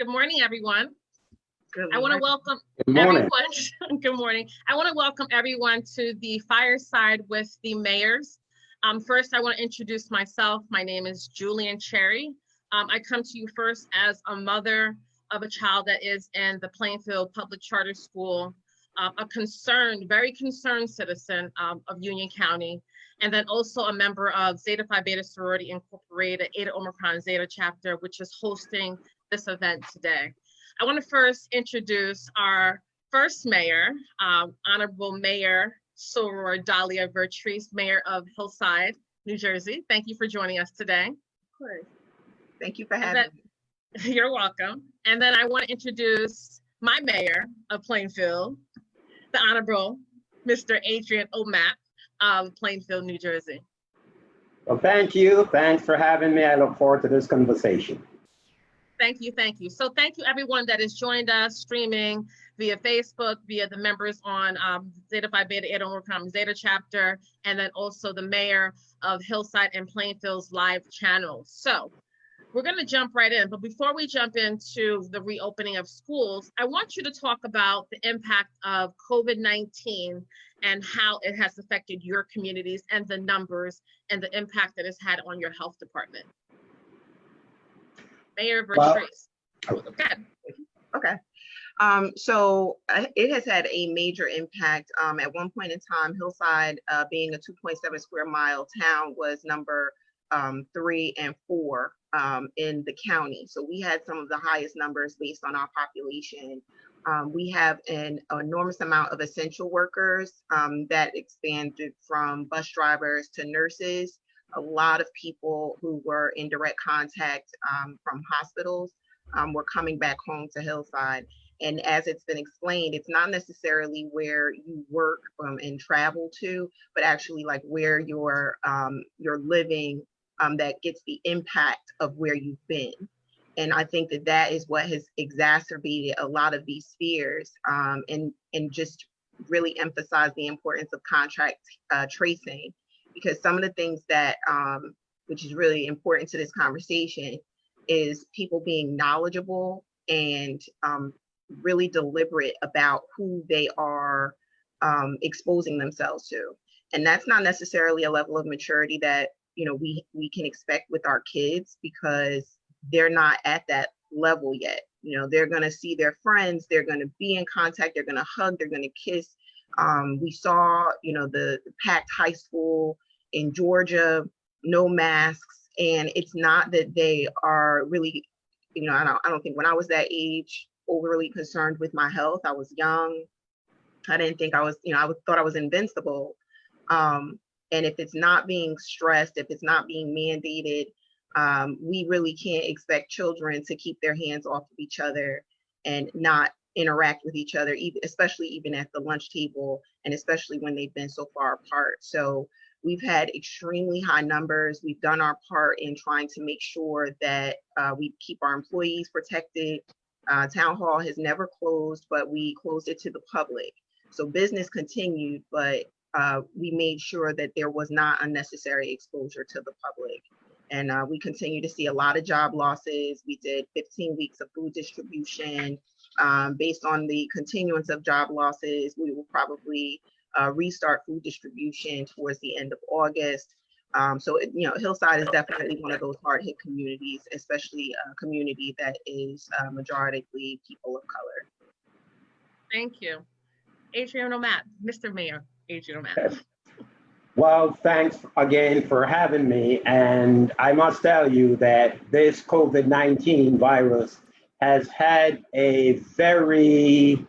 Good morning, everyone. Good I want to welcome morning. everyone. Good morning. I want to welcome everyone to the Fireside with the Mayors. First, I want to introduce myself. My name is Julian Cherry. I come to you first as a mother of a child that is in the Plainfield Public Charter School, a concerned, very concerned citizen of Union County, and then also a member of Zeta Phi Beta Sorority Incorporated, Eta Omicron Zeta chapter, which is hosting this event today. I want to first introduce our first mayor, Honorable Mayor Soror Dahlia Vertreese, Mayor of Hillside, New Jersey. Thank you for joining us today. Of course. Thank you for having me. You're welcome. And then I want to introduce my mayor of Plainfield, the Honorable Mr. Adrian O. Mapp of Plainfield, New Jersey. Well, thank you. Thanks for having me. I look forward to this conversation. Thank you, thank you. So thank you everyone that has joined us streaming via Facebook, via the members on Zeta Phi Beta Eta Omicron Zeta chapter, and then also the mayor of Hillside and Plainfield's live channel. So we're gonna jump right in, but before we jump into the reopening of schools, I want you to talk about the impact of COVID-19 and how it has affected your communities and the numbers and the impact that it's had on your health department. Mayor Vertreese. Okay. So it has had a major impact. At one point in time, Hillside, being a 2.7 square mile town, was number 3 and 4 in the county. So we had some of the highest numbers based on our population. We have an enormous amount of essential workers that expanded from bus drivers to nurses. A lot of people who were in direct contact from hospitals were coming back home to Hillside. And as it's been explained, it's not necessarily where you work and travel to, but actually like where you're living that gets the impact of where you've been. And I think that that is what has exacerbated a lot of these fears and just really emphasized the importance of contact tracing. Because some of the things that, which is really important to this conversation, is people being knowledgeable and really deliberate about who they are exposing themselves to. And that's not necessarily a level of maturity that, you know, we can expect with our kids, because they're not at that level yet. You know, they're gonna see their friends, they're gonna be in contact, they're gonna hug, they're gonna kiss. We saw, you know, the packed high school in Georgia, no masks, and it's not that they are really, you know, I don't think when I was that age overly concerned with my health. I was young. I didn't think I was, you know, I thought I was invincible. And if it's not being stressed, if it's not being mandated, we really can't expect children to keep their hands off of each other and not interact with each other, especially even at the lunch table, and especially when they've been so far apart. So we've had extremely high numbers. We've done our part in trying to make sure that we keep our employees protected. Town Hall has never closed, but we closed it to the public. So business continued, but we made sure that there was not unnecessary exposure to the public. And we continue to see a lot of job losses. We did 15 weeks of food distribution. Based on the continuance of job losses, we will probably restart food distribution towards the end of August. So, you know, Hillside is definitely one of those hard hit communities, especially a community that is majoritarily people of color. Thank you. Adrian O'Mapp, Mr. Mayor, Adrian O'Mapp. Well, thanks again for having me. And I must tell you that this COVID-19 virus has had a very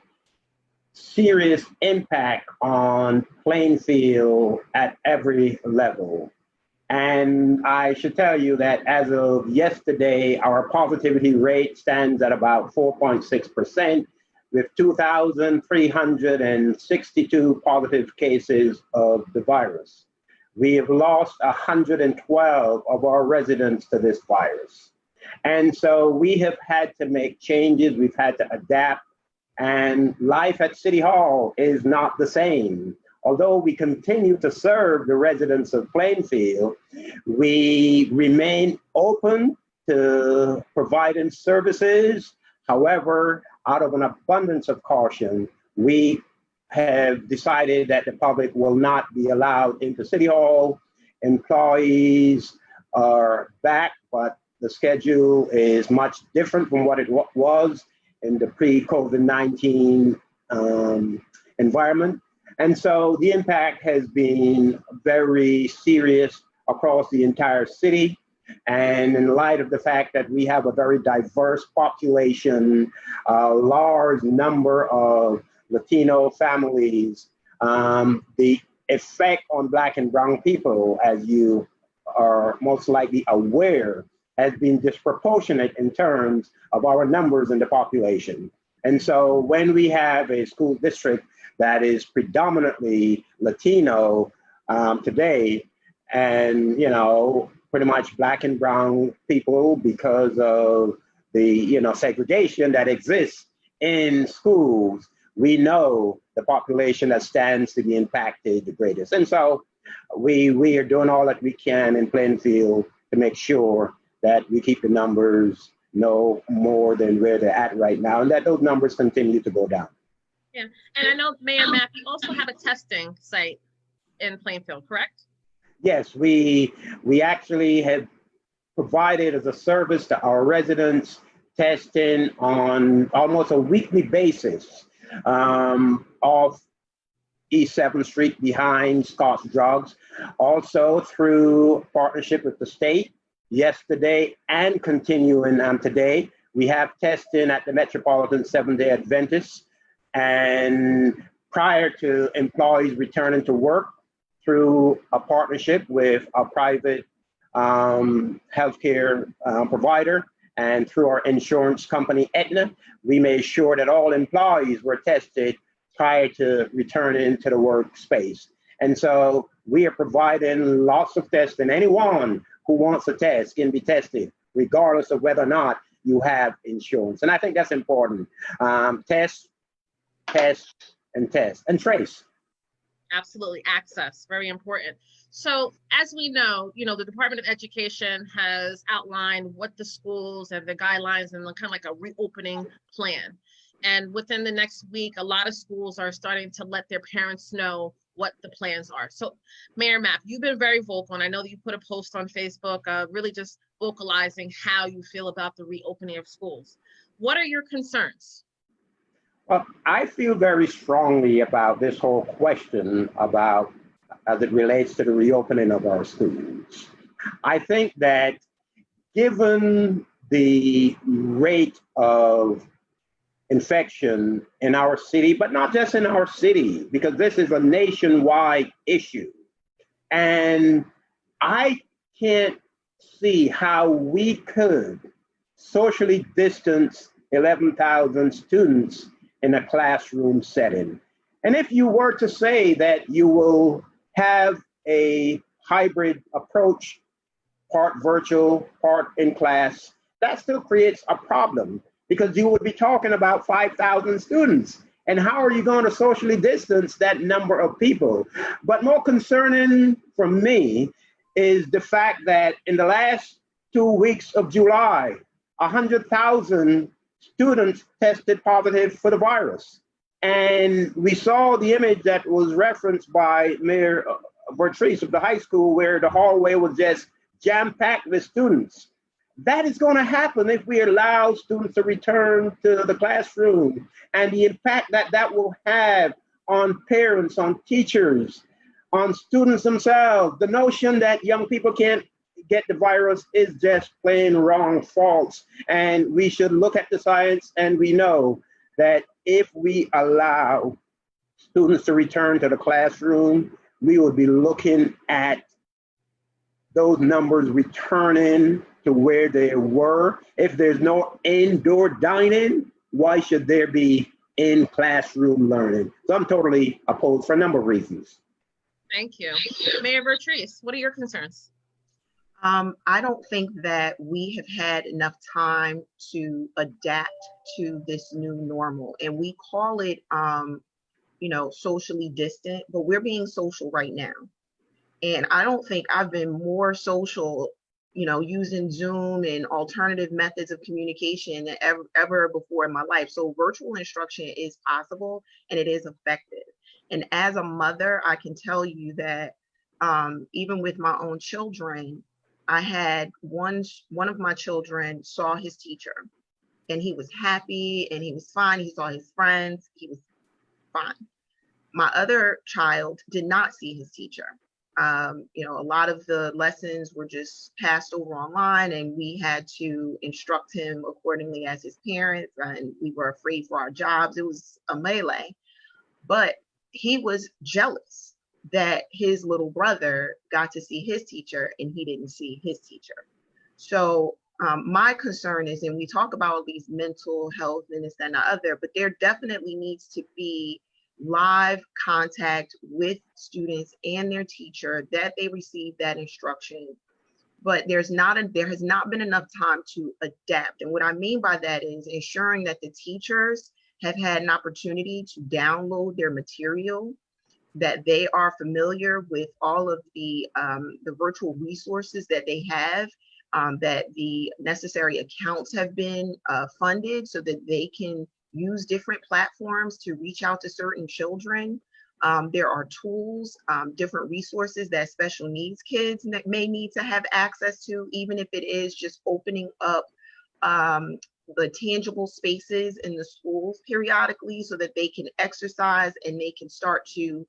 serious impact on Plainfield at every level. And I should tell you that as of yesterday, our positivity rate stands at about 4.6%, with 2,362 positive cases of the virus. We have lost 112 of our residents to this virus. And so we have had to make changes, we've had to adapt, and life at City Hall is not the same. Although we continue to serve the residents of Plainfield, we remain open to providing services However, out of an abundance of caution, we have decided that the public will not be allowed into City Hall. Employees are back, but the schedule is much different from what it was in the pre-COVID-19 environment. And so the impact has been very serious across the entire city. And in light of the fact that we have a very diverse population, a large number of Latino families, the effect on Black and Brown people, as you are most likely aware, has been disproportionate in terms of our numbers in the population. And so when we have a school district that is predominantly Latino today, and pretty much Black and Brown people, because of the segregation that exists in schools, we know the population that stands to be impacted the greatest. And so we are doing all that we can in Plainfield to make sure that we keep the numbers no more than where they're at right now, and that those numbers continue to go down. Yeah, and I know Mayor Mapp, you also have a testing site in Plainfield, correct? Yes, we actually have provided as a service to our residents testing on almost a weekly basis off East 7th Street behind Scott's Drugs, also through partnership with the state. Yesterday and continuing today, we have testing at the Metropolitan Seventh-day Adventist, and prior to employees returning to work through a partnership with a private healthcare provider and through our insurance company, Aetna, we made sure that all employees were tested prior to returning to the workspace. And so we are providing lots of testing. Anyone who wants a test can be tested, regardless of whether or not you have insurance. And I think that's important. Test, and trace. Absolutely, access, very important. So as we know, the Department of Education has outlined what the schools and the guidelines and kind of like a reopening plan. And within the next week, a lot of schools are starting to let their parents know what the plans are. So Mayor Mapp, you've been very vocal, and I know that you put a post on Facebook, really just vocalizing how you feel about the reopening of schools. What are your concerns? Well, I feel very strongly about this whole question about as it relates to the reopening of our schools. I think that given the rate of infection in our city, but not just in our city, because this is a nationwide issue. And I can't see how we could socially distance 11,000 students in a classroom setting. And if you were to say that you will have a hybrid approach, part virtual, part in class, that still creates a problem, because you would be talking about 5,000 students. And how are you going to socially distance that number of people? But more concerning for me is the fact that in the last 2 weeks of July, 100,000 students tested positive for the virus. And we saw the image that was referenced by Mayor Vertreese of the high school, where the hallway was just jam-packed with students. That is going to happen if we allow students to return to the classroom, and the impact that that will have on parents, on teachers, on students themselves. The notion that young people can't get the virus is just plain wrong, false. And we should look at the science, and we know that if we allow students to return to the classroom, we will be looking at those numbers returning to where they were. If there's no indoor dining, why should there be in classroom learning? So I'm totally opposed for a number of reasons. Thank you. Mayor Vertreese, what are your concerns? I don't think that we have had enough time to adapt to this new normal. And we call it, socially distant, but we're being social right now. And I don't think I've been more social using Zoom and alternative methods of communication than ever before in my life. So virtual instruction is possible and it is effective. And as a mother, I can tell you that even with my own children, I had one of my children saw his teacher and he was happy and he was fine. He saw his friends, he was fine. My other child did not see his teacher. A lot of the lessons were just passed over online and we had to instruct him accordingly as his parents, and we were afraid for our jobs. It was a melee, but he was jealous that his little brother got to see his teacher and he didn't see his teacher. So my concern is, and we talk about these mental health and this and the other, but there definitely needs to be live contact with students and their teacher, that they receive that instruction. But there has not been enough time to adapt. And what I mean by that is ensuring that the teachers have had an opportunity to download their material, that they are familiar with all of the virtual resources that they have, that the necessary accounts have been funded so that they can use different platforms to reach out to certain children. There are tools, different resources that special needs kids that may need to have access to, even if it is just opening up the tangible spaces in the schools periodically so that they can exercise and they can start to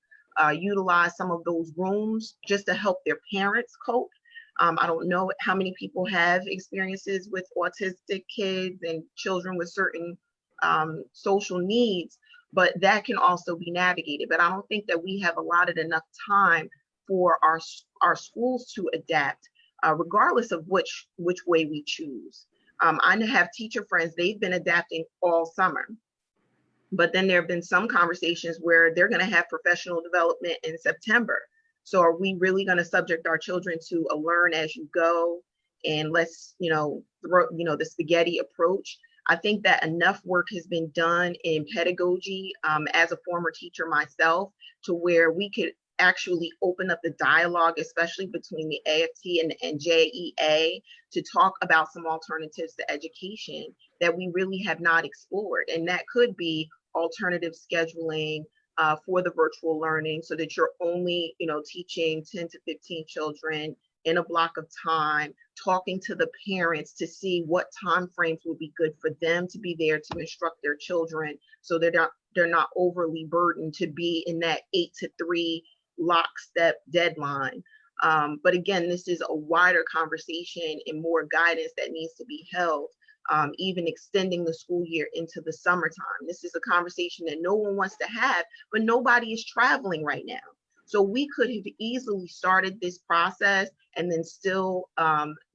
utilize some of those rooms just to help their parents cope. I don't know how many people have experiences with autistic kids and children with certain social needs, but that can also be navigated. But I don't think that we have allotted enough time for our schools to adapt, regardless of which way we choose. I have teacher friends, they've been adapting all summer. But then there have been some conversations where they're going to have professional development in September. So are we really going to subject our children to a learn as you go and let's, throw, the spaghetti approach? I think that enough work has been done in pedagogy as a former teacher myself to where we could actually open up the dialogue, especially between the AFT and JEA, to talk about some alternatives to education that we really have not explored. And that could be alternative scheduling for the virtual learning so that you're only, teaching 10 to 15 children in a block of time, talking to the parents to see what time frames would be good for them to be there to instruct their children so they're not overly burdened to be in that 8 to 3 lockstep deadline. But again, this is a wider conversation and more guidance that needs to be held, even extending the school year into the summertime. This is a conversation that no one wants to have, but nobody is traveling right now. So we could have easily started this process and then still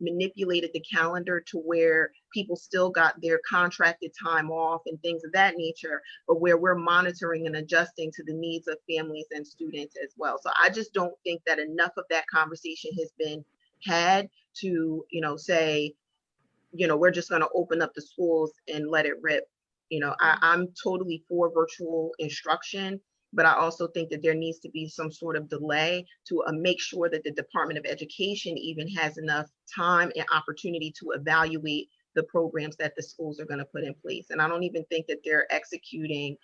manipulated the calendar to where people still got their contracted time off and things of that nature, but where we're monitoring and adjusting to the needs of families and students as well. So I just don't think that enough of that conversation has been had to, say, we're just going to open up the schools and let it rip. I'm totally for virtual instruction, but I also think that there needs to be some sort of delay to make sure that the Department of Education even has enough time and opportunity to evaluate the programs that the schools are going to put in place. And I don't even think that they're executing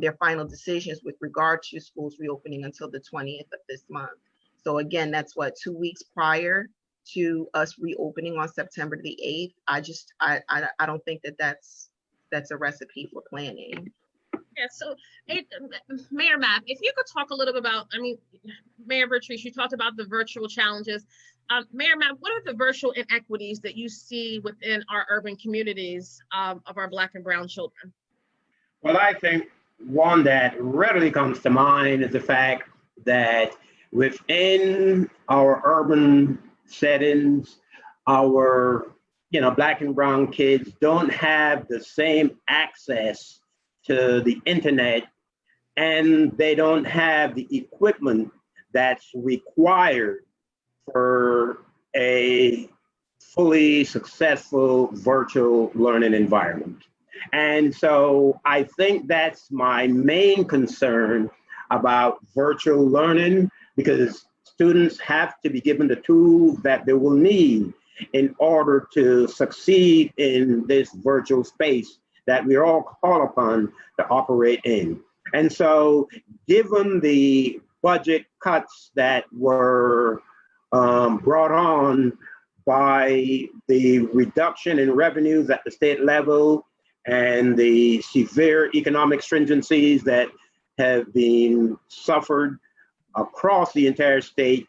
their final decisions with regard to schools reopening until the 20th of this month. So again, that's 2 weeks prior to us reopening on September the 8th. I don't think that that's a recipe for planning. Yeah, so Mayor Mapp, if you could talk a little bit about, Mayor Vertreese, you talked about the virtual challenges. Mayor Mapp, what are the virtual inequities that you see within our urban communities of our Black and Brown children? Well, I think one that readily comes to mind is the fact that within our urban settings, our Black and Brown kids don't have the same access to the internet, and they don't have the equipment that's required for a fully successful virtual learning environment. And so I think that's my main concern about virtual learning, because students have to be given the tools that they will need in order to succeed in this virtual space that we're all called upon to operate in. And so, given the budget cuts that were brought on by the reduction in revenues at the state level and the severe economic stringencies that have been suffered across the entire state,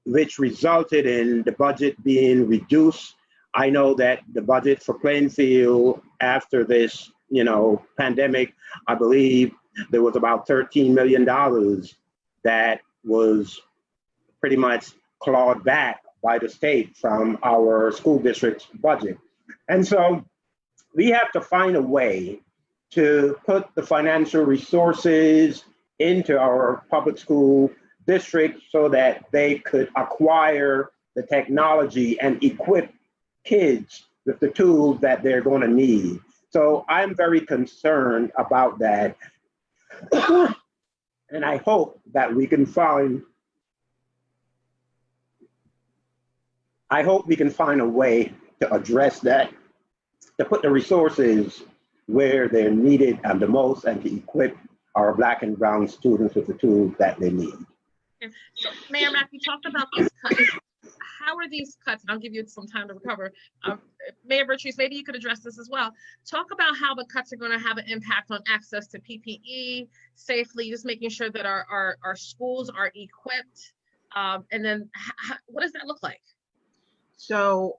which resulted in the budget being reduced. I know that the budget for Plainfield after this, pandemic, I believe there was about $13 million that was pretty much clawed back by the state from our school district's budget. And so we have to find a way to put the financial resources into our public school district so that they could acquire the technology and equip kids with the tools that they're going to need. So I'm very concerned about that. And I hope that we can find a way to address that, to put the resources where they're needed and the most, and to equip our Black and Brown students with the tools that they need. So, Mayor Mapp, you talked about these cuts. How are these cuts? And I'll give you some time to recover. Mayor Vertreese, maybe you could address this as well. Talk about how the cuts are going to have an impact on access to PPE safely, just making sure that our schools are equipped. And then what does that look like? So,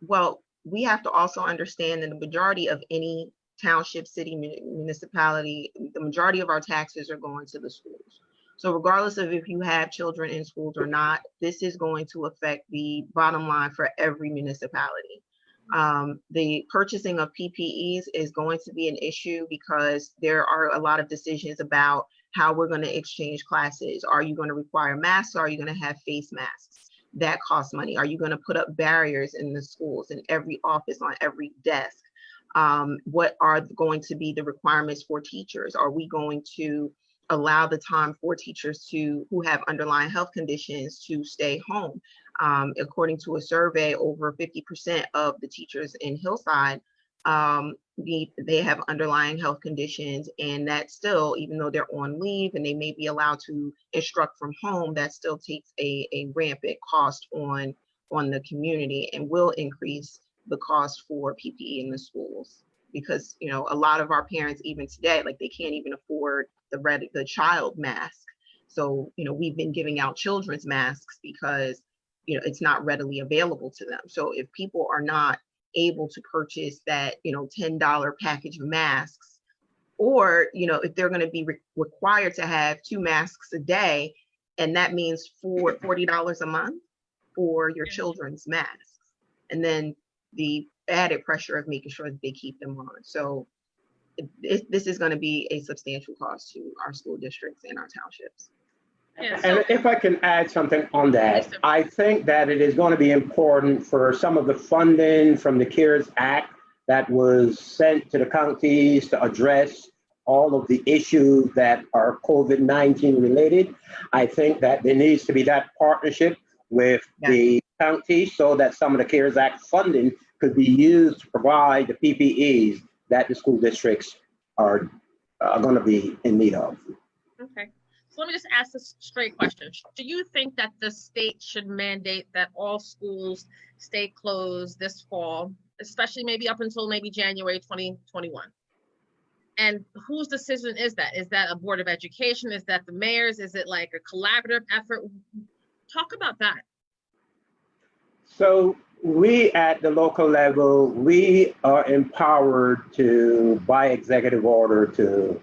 well, we have to also understand that the majority of any township, city, municipality, the majority of our taxes are going to the schools. So regardless of if you have children in schools or not, this is going to affect the bottom line for every municipality. The purchasing of PPEs is going to be an issue because there are a lot of decisions about how we're going to exchange classes. Are you going to require masks? Or are you going to have face masks? That costs money. Are you going to put up barriers in the schools, in every office, on every desk? What are going to be the requirements for teachers? Are we going to allow the time for teachers who have underlying health conditions to stay home? According to a survey, over 50% of the teachers in Hillside, they have underlying health conditions, and that still, even though they're on leave and they may be allowed to instruct from home, that still takes a rampant cost on the community and will increase the cost for PPE in the schools. Because a lot of our parents, even today, like, they can't even afford the child mask. So we've been giving out children's masks because it's not readily available to them. So if people are not able to purchase that $10 package of masks, or if they're going to be required to have 2 masks a day, and that means $40 a month for your children's masks, and then the added pressure of making sure that they keep them on. So this is going to be a substantial cost to our school districts and our townships. And if I can add something on that, I think that it is going to be important for some of the funding from the CARES Act that was sent to the counties to address all of the issues that are COVID-19 related. I think that there needs to be that partnership with the county so that some of the CARES Act funding could be used to provide the PPEs that the school districts are going to be in need of. Okay. So let me just ask this straight question. Do you think that the state should mandate that all schools stay closed this fall, especially maybe up until maybe January 2021? And whose decision is that? Is that a Board of Education? Is that the mayor's? Is it like a collaborative effort? Talk about that. So we at the local level, we are empowered to, by executive order,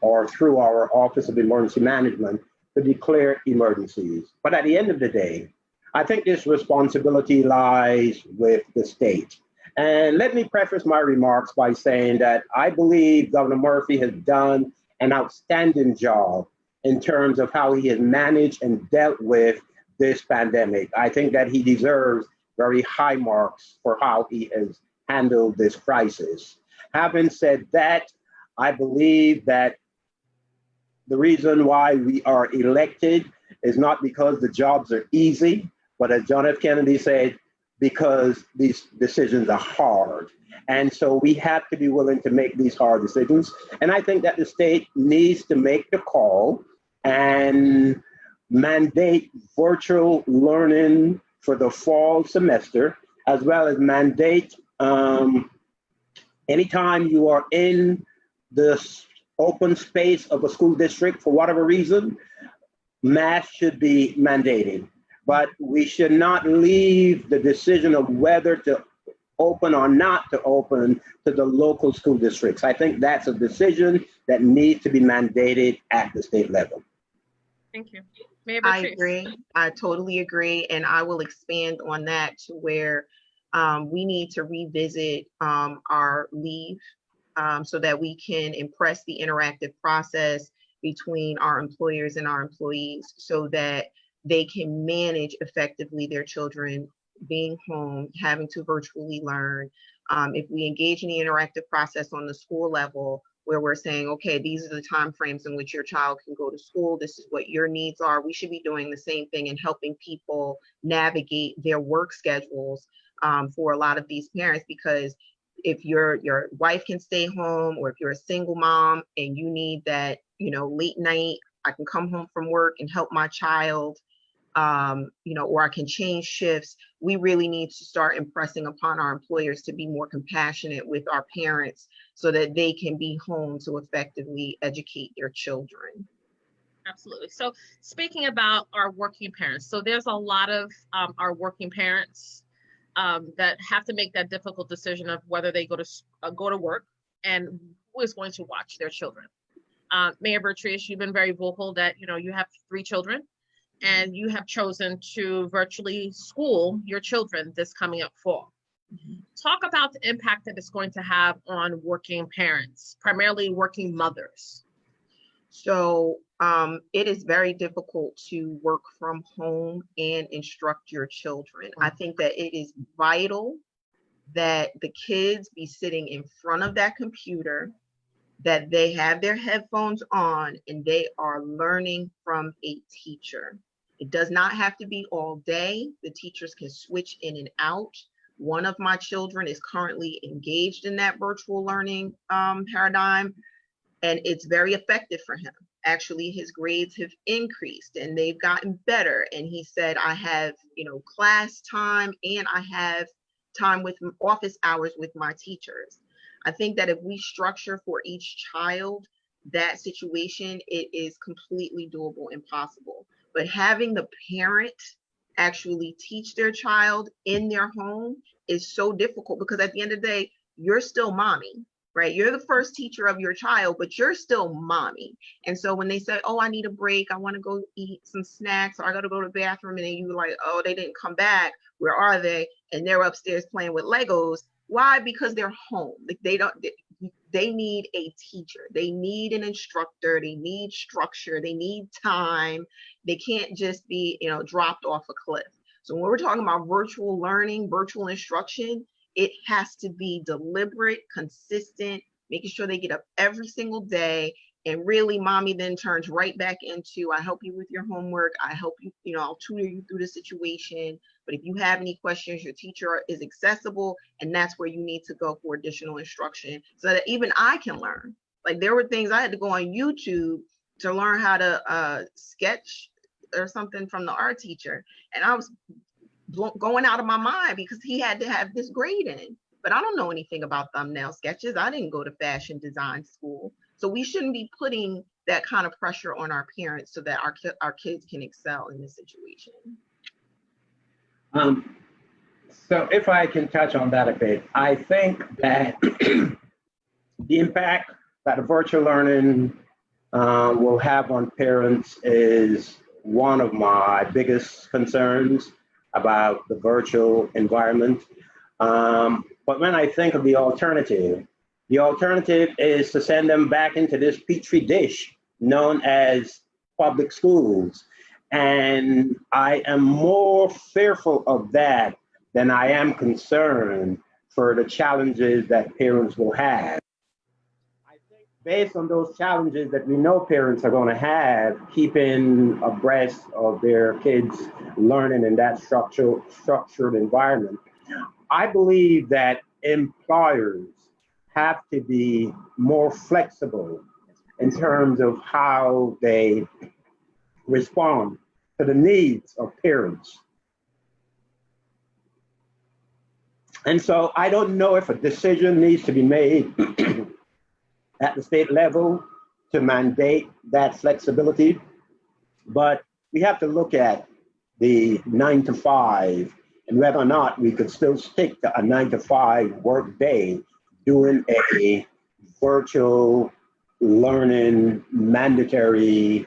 or through our Office of Emergency Management, to declare emergencies. But at the end of the day, I think this responsibility lies with the state. And let me preface my remarks by saying that I believe Governor Murphy has done an outstanding job in terms of how he has managed and dealt with this pandemic. I think that he deserves very high marks for how he has handled this crisis. Having said that, I believe that the reason why we are elected is not because the jobs are easy, But as John F. Kennedy said, because these decisions are hard. And so we have to be willing to make these hard decisions. And I think that the state needs to make the call and mandate virtual learning for the fall semester, as well as mandate anytime you are in the open space of a school district, for whatever reason, mask should be mandated. But we should not leave the decision of whether to open or not to open to the local school districts. I think that's a decision that needs to be mandated at the state level. Thank you. Mayor I Vertreese. agree. I totally agree. And I will expand on that to where we need to revisit our leave so that we can impress the interactive process between our employers and our employees so that they can manage effectively their children being home, having to virtually learn. If we engage in the interactive process on the school level, where we're saying, okay, these are the timeframes in which your child can go to school, this is what your needs are, we should be doing the same thing and helping people navigate their work schedules for a lot of these parents. Because if your wife can stay home, or if you're a single mom and you need that, late night, I can come home from work and help my child, or I can change shifts. We really need to start impressing upon our employers to be more compassionate with our parents so that they can be home to effectively educate their children. Absolutely. So speaking about our working parents, so there's a lot of our working parents that have to make that difficult decision of whether they go to work and who is going to watch their children. Mayor Vertreese, you've been very vocal that you have 3 children and you have chosen to virtually school your children this coming up fall. Mm-hmm. Talk about the impact that it's going to have on working parents, primarily working mothers. So it is very difficult to work from home and instruct your children. I think that it is vital that the kids be sitting in front of that computer, that they have their headphones on, and they are learning from a teacher. It does not have to be all day. The teachers can switch in and out. One of my children is currently engaged in that virtual learning paradigm, and it's very effective for him. Actually, his grades have increased and they've gotten better. And he said, I have, class time and I have time with office hours with my teachers. I think that if we structure for each child that situation, it is completely doable and possible. But having the parent actually teach their child in their home is so difficult, because at the end of the day, you're still mommy, right? You're the first teacher of your child, but you're still mommy. And so when they say, oh, I need a break, I want to go eat some snacks, or I got to go to the bathroom, and then you're like, oh, they didn't come back. Where are they? And they're upstairs playing with Legos. Why? Because they're home. They need a teacher. They need an instructor. They need structure. They need time. They can't just be, dropped off a cliff. So when we're talking about virtual learning, virtual instruction, it has to be deliberate, consistent, making sure they get up every single day. And really, mommy then turns right back into, I help you with your homework. I help you, I'll tutor you through the situation. But if you have any questions, your teacher is accessible. And that's where you need to go for additional instruction so that even I can learn. Like, there were things I had to go on YouTube to learn how to sketch or something from the art teacher. And I was going out of my mind because he had to have this grade in. But I don't know anything about thumbnail sketches. I didn't go to fashion design school. So we shouldn't be putting that kind of pressure on our parents so that our kids can excel in this situation. So if I can touch on that a bit, I think that the impact that virtual learning will have on parents is one of my biggest concerns about the virtual environment. But when I think of the alternative is to send them back into this petri dish known as public schools. And I am more fearful of that than I am concerned for the challenges that parents will have. I think based on those challenges that we know parents are going to have, keeping abreast of their kids learning in that structured environment, I believe that employers have to be more flexible in terms of how they respond to the needs of parents. And so I don't know if a decision needs to be made at the state level to mandate that flexibility, but we have to look at the 9 to 5 and whether or not we could still stick to a 9 to 5 work day doing a virtual learning mandatory,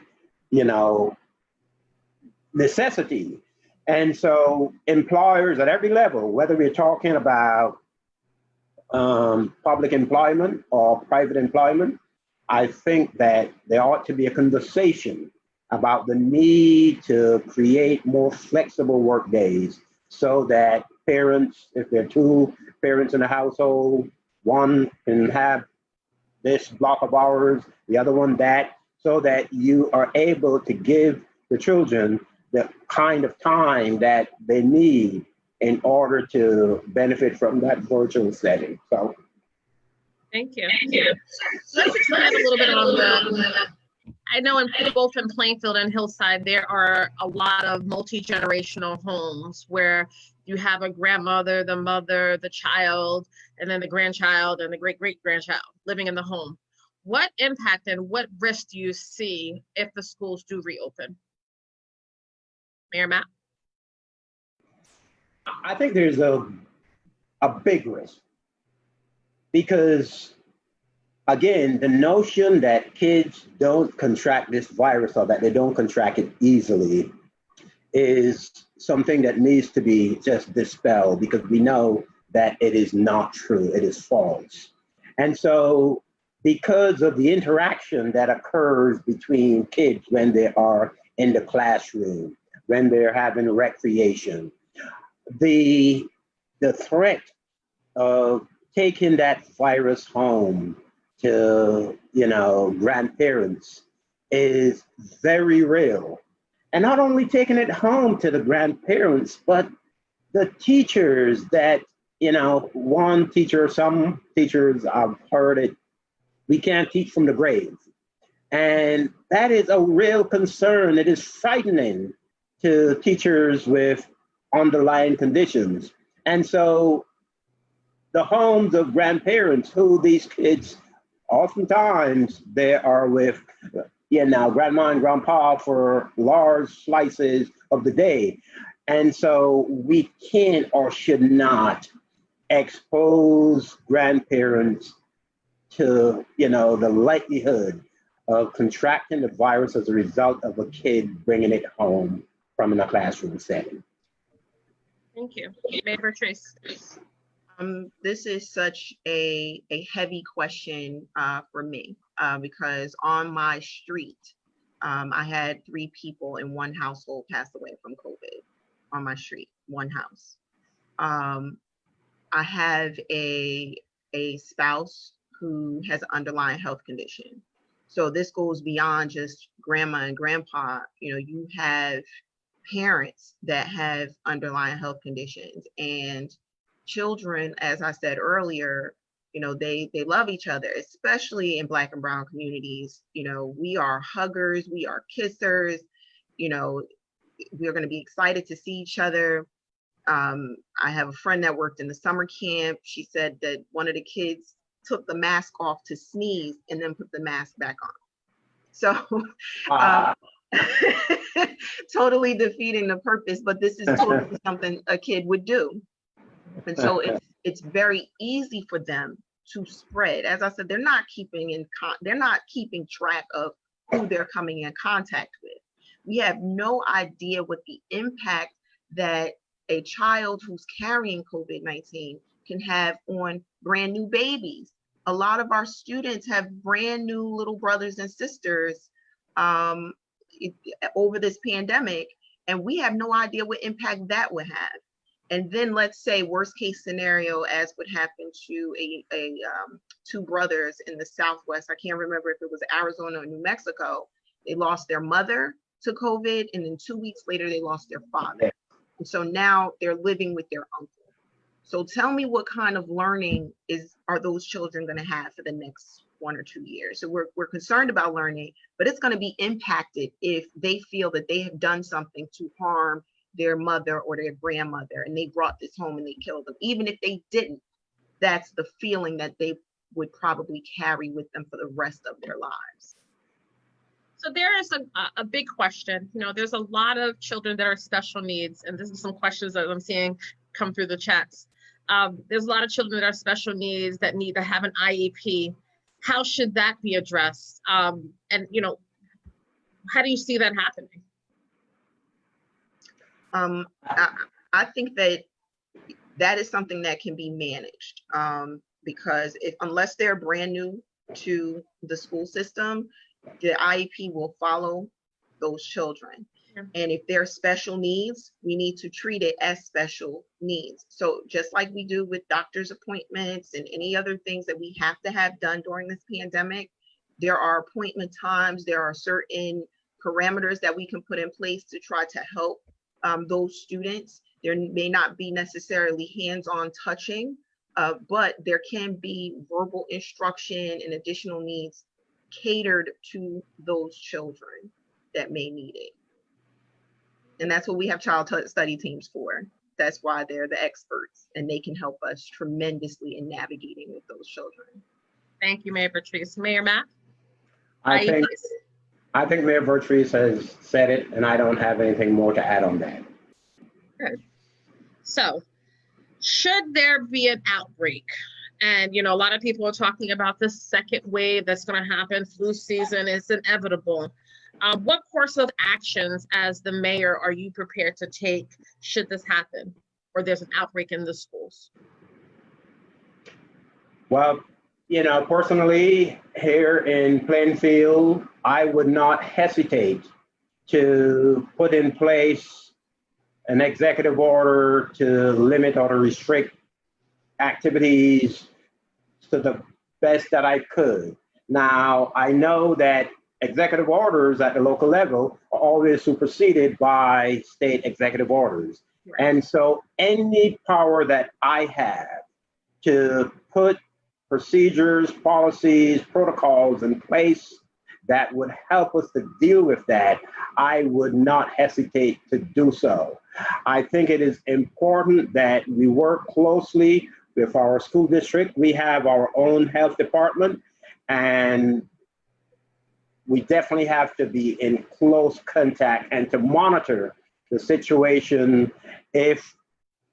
necessity. And so employers at every level, whether we're talking about public employment or private employment, I think that there ought to be a conversation about the need to create more flexible work days so that parents, if there are two parents in a household, one can have this block of hours, the other one that, so that you are able to give the children the kind of time that they need in order to benefit from that virtual setting. So, thank you. Let's expand a little bit on I know both in Plainfield and Hillside, there are a lot of multi-generational homes where you have a grandmother, the mother, the child, and then the grandchild and the great-great-grandchild living in the home. What impact and what risk do you see if the schools do reopen? Mayor Mapp? I think there's a big risk because, again, the notion that kids don't contract this virus or that they don't contract it easily is something that needs to be just dispelled because we know that it is not true, it is false. And so because of the interaction that occurs between kids when they are in the classroom, when they're having recreation, the threat of taking that virus home to, grandparents is very real. And not only taking it home to the grandparents, but the teachers that, one teacher, some teachers, I've heard it, we can't teach from the grave. And that is a real concern. It is frightening to teachers with underlying conditions. And so the homes of grandparents who these kids, oftentimes they are with, grandma and grandpa for large slices of the day. And so we can or should not expose grandparents to, the likelihood of contracting the virus as a result of a kid bringing it home from in a classroom setting. Thank you. Mayor Vertreese. This is such a heavy question for me because on my street, I had 3 people in one household pass away from COVID on my street, one house. I have a spouse who has an underlying health condition. So this goes beyond just grandma and grandpa. You have parents that have underlying health conditions and children, as I said earlier, they love each other, especially in Black and brown communities. We are huggers, we are kissers, we're going to be excited to see each other. I have a friend that worked in the summer camp. She said that one of the kids took the mask off to sneeze and then put the mask back on. So totally defeating the purpose, but this is totally something a kid would do. And so it's very easy for them to spread. As I said, they're not keeping track of who they're coming in contact with. We have no idea what the impact that a child who's carrying COVID-19 can have on brand new babies. A lot of our students have brand new little brothers and sisters over this pandemic, and we have no idea what impact that would have. And then let's say worst case scenario, as would happen to two brothers in the Southwest. I can't remember if it was Arizona or New Mexico. They lost their mother to COVID, and then 2 weeks later, they lost their father. And so now they're living with their uncle. So tell me, what kind of learning are those children going to have for the next 1 or 2 years? So we're concerned about learning, but it's going to be impacted if they feel that they have done something to harm their mother or their grandmother, and they brought this home and they killed them. Even if they didn't, that's the feeling that they would probably carry with them for the rest of their lives. So there is a big question. You know, there's a lot of children that are special needs, and this is some questions that I'm seeing come through the chats. There's a lot of children that are special needs that need to have an IEP. How should that be addressed? And, you know, how do you see that happening? I think that is something that can be managed, because unless they're brand new to the school system, the IEP will follow those children. Yeah. And if they're special needs, we need to treat it as special needs. So just like we do with doctor's appointments and any other things that we have to have done during this pandemic, there are appointment times, there are certain parameters that we can put in place to try to help those students. There may not be necessarily hands-on touching, but there can be verbal instruction and additional needs catered to those children that may need it. And that's what we have childhood study teams for. That's why they're the experts, and they can help us tremendously in navigating with those children. Thank you, Mayor Vertreese. Mayor Mapp? I think Mayor Vertreese has said it, and I don't have anything more to add on that. Good. So, should there be an outbreak? And, you know, a lot of people are talking about the second wave that's going to happen. Flu season is inevitable. What course of actions as the mayor are you prepared to take should this happen, or there's an outbreak in the schools? Well, you know, personally, here in Plainfield, I would not hesitate to put in place an executive order to limit or to restrict activities to the best that I could. Now, I know that executive orders at the local level are always superseded by state executive orders. Right. And so any power that I have to put procedures, policies, protocols in place that would help us to deal with that, I would not hesitate to do so. I think it is important that we work closely with our school district. We have our own health department, and we definitely have to be in close contact and to monitor the situation if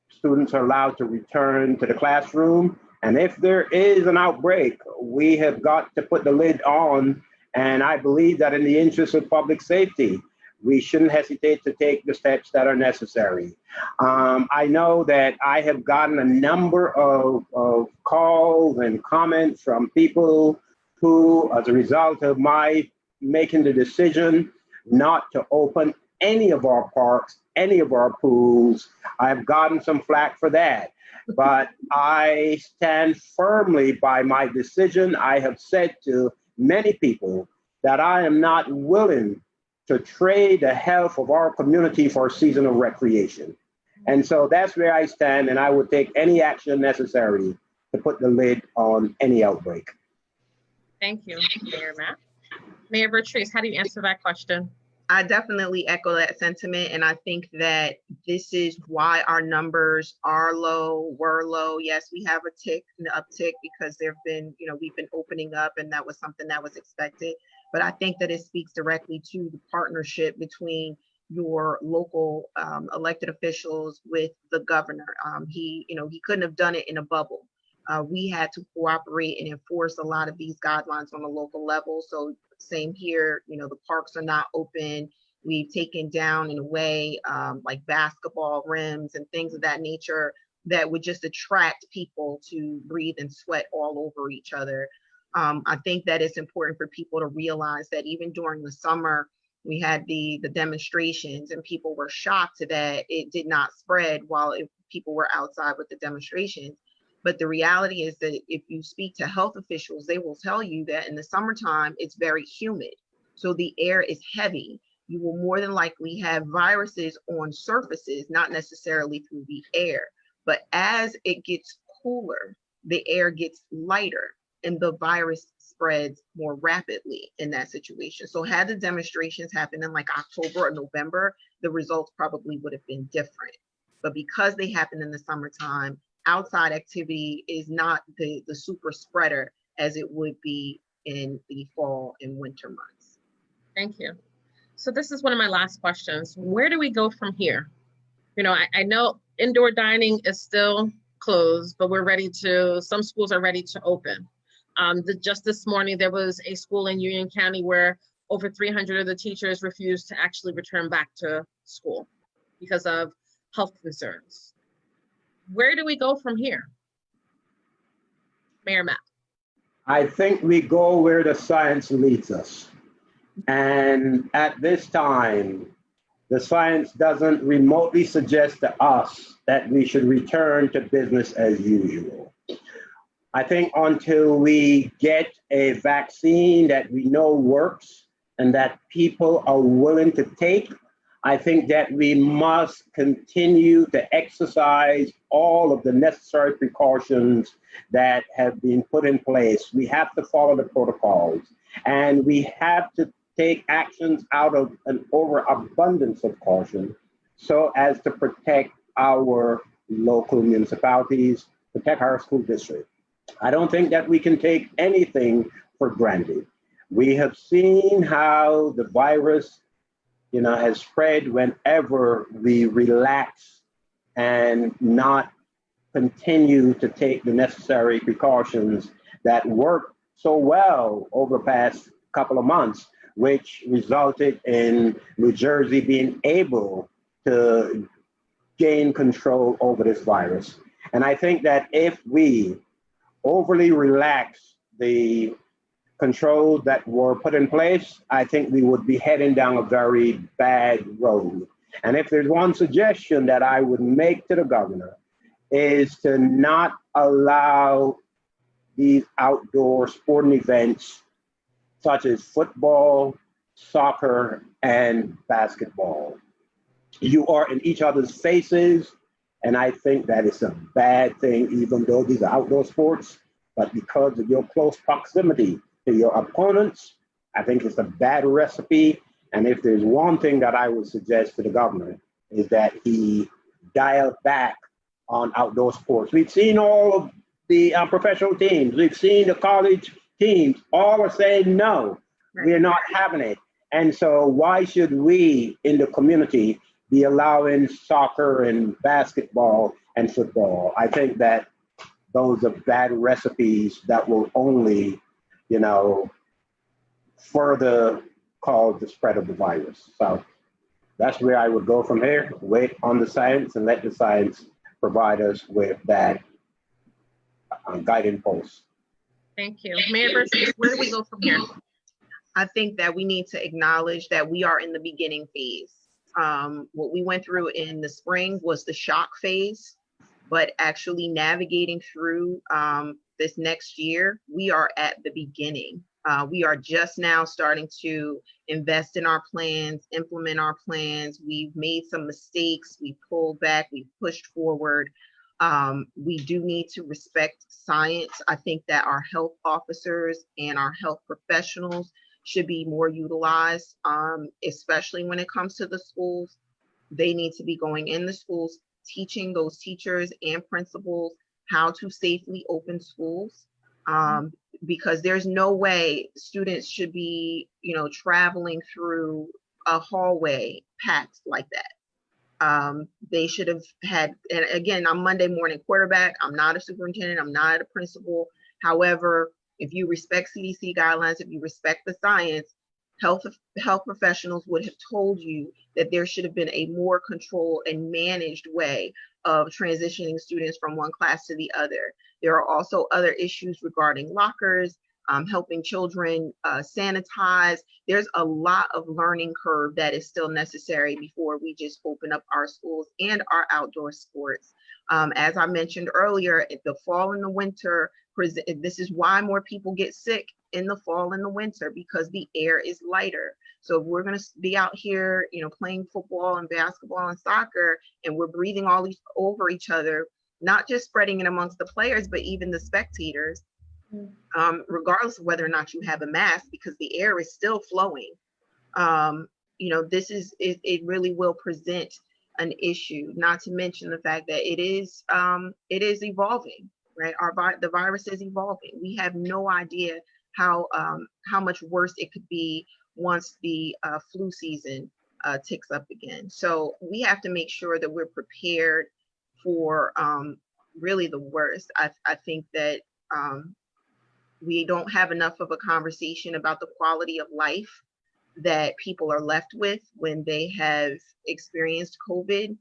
students are allowed to return to the classroom. And if there is an outbreak, we have got to put the lid on. And I believe that in the interest of public safety, we shouldn't hesitate to take the steps that are necessary. I know that I have gotten a number of calls and comments from people who, as a result of my making the decision not to open any of our parks, any of our pools, I've gotten some flack for that. But I stand firmly by my decision. I have said to many people that I am not willing to trade the health of our community for seasonal recreation. And so that's where I stand, and I would take any action necessary to put the lid on any outbreak. Thank you, Mayor Mapp. Mayor Vertreese, how do you answer that question? I definitely echo that sentiment, and I think that this is why our numbers are low, were low. Yes, we have an uptick because we've been opening up, and that was something that was expected. But I think that it speaks directly to the partnership between your local elected officials with the governor. He couldn't have done it in a bubble. We had to cooperate and enforce a lot of these guidelines on the local level. So same here, the parks are not open. We've taken down, in a way, like basketball rims and things of that nature that would just attract people to breathe and sweat all over each other. I think that it's important for people to realize that even during the summer, We had the demonstrations, and people were shocked that it did not spread while people were outside with the demonstrations. But the reality is that if you speak to health officials, they will tell you that in the summertime, it's very humid. So the air is heavy. You will more than likely have viruses on surfaces, not necessarily through the air. But as it gets cooler, the air gets lighter and the virus spreads more rapidly in that situation. So had the demonstrations happened in like October or November, the results probably would have been different. But because they happen in the summertime, outside activity is not the super spreader as it would be in the fall and winter months. Thank you. So this is one of my last questions. Where do we go from here? You know, I know indoor dining is still closed, but some schools are ready to open. Just this morning, there was a school in Union County where over 300 of the teachers refused to actually return back to school because of health concerns. Where do we go from here? Mayor Mapp. I think we go where the science leads us. And at this time, the science doesn't remotely suggest to us that we should return to business as usual. I think until we get a vaccine that we know works and that people are willing to take, I think that we must continue to exercise all of the necessary precautions that have been put in place. We have to follow the protocols, and we have to take actions out of an overabundance of caution so as to protect our local municipalities, protect our school district. I don't think that we can take anything for granted. We have seen how the virus, has spread whenever we relax and not continue to take the necessary precautions that worked so well over the past couple of months, which resulted in New Jersey being able to gain control over this virus. And I think that if we overly relax the controls that were put in place, I think we would be heading down a very bad road. And if there's one suggestion that I would make to the governor is to not allow these outdoor sporting events such as football, soccer, and basketball. You are in each other's faces, and I think that is a bad thing, even though these are outdoor sports, but because of your close proximity to your opponents, I think it's a bad recipe. And if there's one thing that I would suggest to the governor is that he dial back on outdoor sports. We've seen all of the professional teams, we've seen the college teams, all are saying no, we're not having it. And so why should we in the community be allowing soccer and basketball and football? I think that those are bad recipes that will only, further cause the spread of the virus. So that's where I would go from here. Wait on the science and let the science provide us with that guiding post. Thank you. Mayor Vertreese, where do we go from here? I think that we need to acknowledge that we are in the beginning phase. What we went through in the spring was the shock phase, but actually navigating through this next year, we are at the beginning. We are just now starting to invest in our plans, implement our plans. We've made some mistakes. We pulled back, we pushed forward. We do need to respect science. I think that our health officers and our health professionals should be more utilized, especially when it comes to the schools. They need to be going in the schools, teaching those teachers and principals how to safely open schools, because there's no way students should be, traveling through a hallway packed like that. They should have had, and again, I'm Monday morning quarterback. I'm not a superintendent. I'm not a principal. However, if you respect CDC guidelines, if you respect the science, health professionals would have told you that there should have been a more controlled and managed way of transitioning students from one class to the other. There are also other issues regarding lockers. helping children sanitize. There's a lot of learning curve that is still necessary before we just open up our schools and our outdoor sports. As I mentioned earlier, the fall and the winter, this is why more people get sick in the fall and the winter, because the air is lighter. So if we're going to be out here, playing football and basketball and soccer, and we're breathing all these over each other, not just spreading it amongst the players, but even the spectators, regardless of whether or not you have a mask, because the air is still flowing. It really will present an issue, not to mention the fact that it is evolving, right? The virus is evolving. We have no idea how much worse it could be once the flu season ticks up again. So we have to make sure that we're prepared for really the worst. I think that we don't have enough of a conversation about the quality of life that people are left with when they have experienced COVID.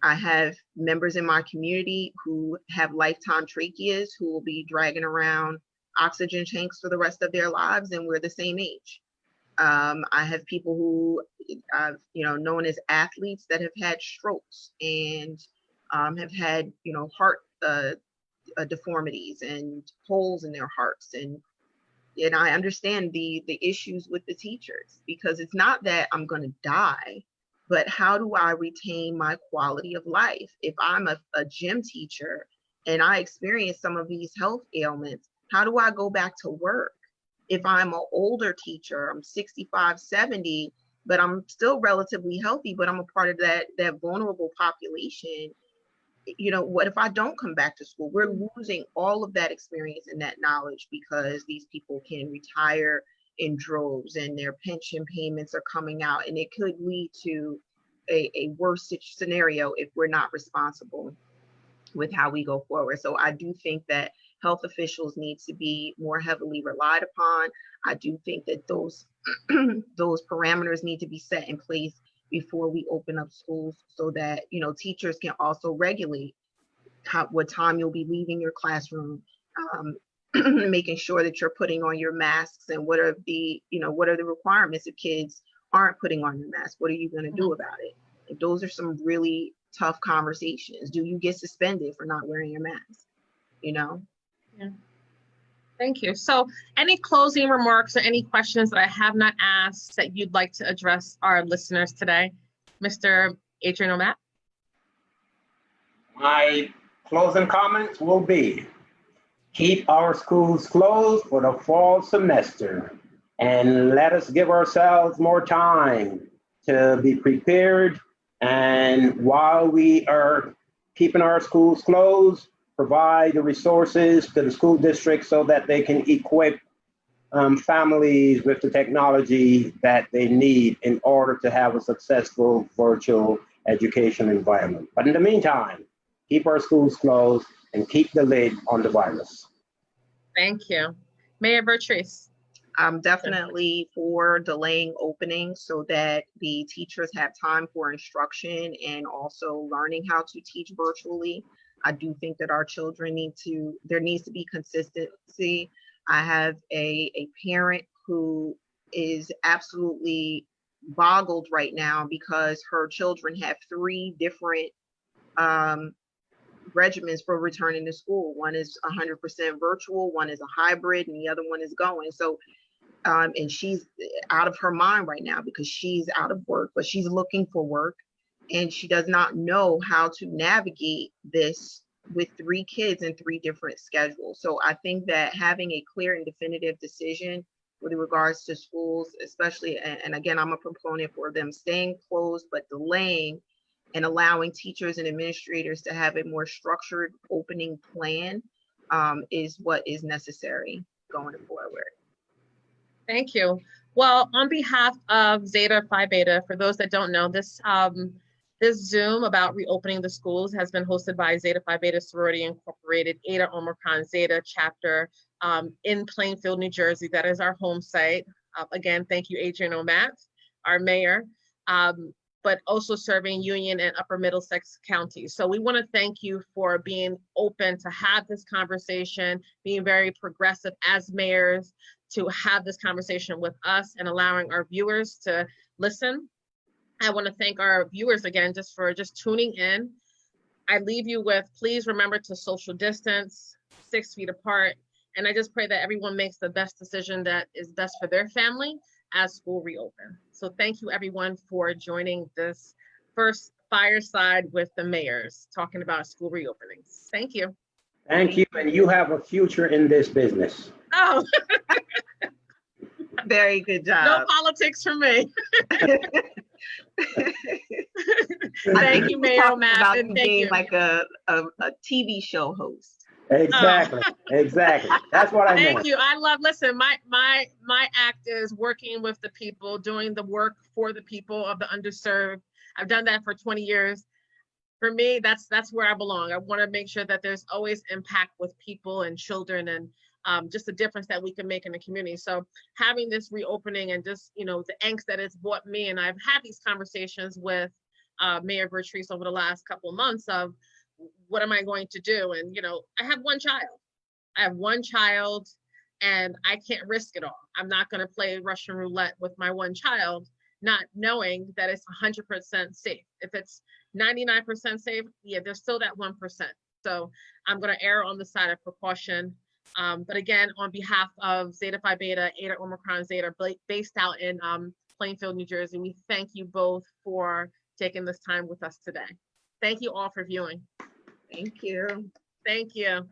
I have members in my community who have lifetime tracheas who will be dragging around oxygen tanks for the rest of their lives, and we're the same age. I have people who I've known as athletes that have had strokes and have had heart deformities and holes in their hearts, and I understand the issues with the teachers, because it's not that I'm going to die, but how do I retain my quality of life? If I'm a gym teacher and I experience some of these health ailments, how do I go back to work? If I'm an older teacher, I'm 65, 70, but I'm still relatively healthy, but I'm a part of that vulnerable population. What if I don't come back to school? We're losing all of that experience and that knowledge because these people can retire in droves and their pension payments are coming out, and it could lead to a worse scenario if we're not responsible with how we go forward. So I do think that health officials need to be more heavily relied upon. I do think that those parameters need to be set in place before we open up schools, so that teachers can also regulate what time you'll be leaving your classroom, making sure that you're putting on your masks, and what are the requirements if kids aren't putting on your mask? What are you going to do about it? Like, those are some really tough conversations. Do you get suspended for not wearing your mask? Yeah. Thank you. So any closing remarks or any questions that I have not asked that you'd like to address our listeners today? Mr. Adrian Mapp? My closing comments will be, keep our schools closed for the fall semester, and let us give ourselves more time to be prepared. And while we are keeping our schools closed, provide the resources to the school districts so that they can equip families with the technology that they need in order to have a successful virtual education environment. But in the meantime, keep our schools closed and keep the lid on the virus. Thank you. Mayor Vertreese. I'm definitely for delaying opening so that the teachers have time for instruction and also learning how to teach virtually. I do think that our children there needs to be consistency. I have a parent who is absolutely boggled right now because her children have 3 different regimens for returning to school. One is 100% virtual, one is a hybrid, and the other one is going. So, and she's out of her mind right now because she's out of work, but she's looking for work. And she does not know how to navigate this with 3 kids and 3 different schedules. So I think that having a clear and definitive decision with regards to schools, especially, and again, I'm a proponent for them staying closed, but delaying and allowing teachers and administrators to have a more structured opening plan is what is necessary going forward. Thank you. Well, on behalf of Zeta Phi Beta, for those that don't know, this Zoom about reopening the schools has been hosted by Zeta Phi Beta Sorority Incorporated, Eta Omicron Zeta chapter in Plainfield, New Jersey. That is our home site. Again, thank you, Adrian Mapp, our mayor. but also serving Union and Upper Middlesex counties. So we want to thank you for being open to have this conversation, being very progressive as mayors to have this conversation with us and allowing our viewers to listen. I want to thank our viewers again just for tuning in. I leave you with, please remember to social distance, 6 feet apart. And I just pray that everyone makes the best decision that is best for their family as school reopen. So thank you everyone for joining this first Fireside with the mayors, talking about school reopenings. Thank you. Thank you, and you have a future in this business. Oh, Very good no job. politics for me. I Thank think you, we're Mayor talking Mapp, about and you thank being you. like a TV show host. Exactly, exactly. That's what I meant. Thank you. I love, listen, my act is working with the people, doing the work for the people of the underserved. I've done that for 20 years. For me, that's where I belong. I want to make sure that there's always impact with people and children and just a difference that we can make in the community. So having this reopening and just, you know, the angst that it's brought me, and I've had these conversations with Mayor Vertreese over the last couple of months of what am I going to do? And, you know, I have one child and I can't risk it all. I'm not going to play Russian roulette with my one child, not knowing that it's 100% safe. If it's 99% safe, yeah, there's still that 1%. So I'm going to err on the side of precaution. But again, on behalf of Zeta Phi Beta, Eta Omicron Zeta, based out in Plainfield, New Jersey, we thank you both for taking this time with us today. Thank you all for viewing. Thank you. Thank you.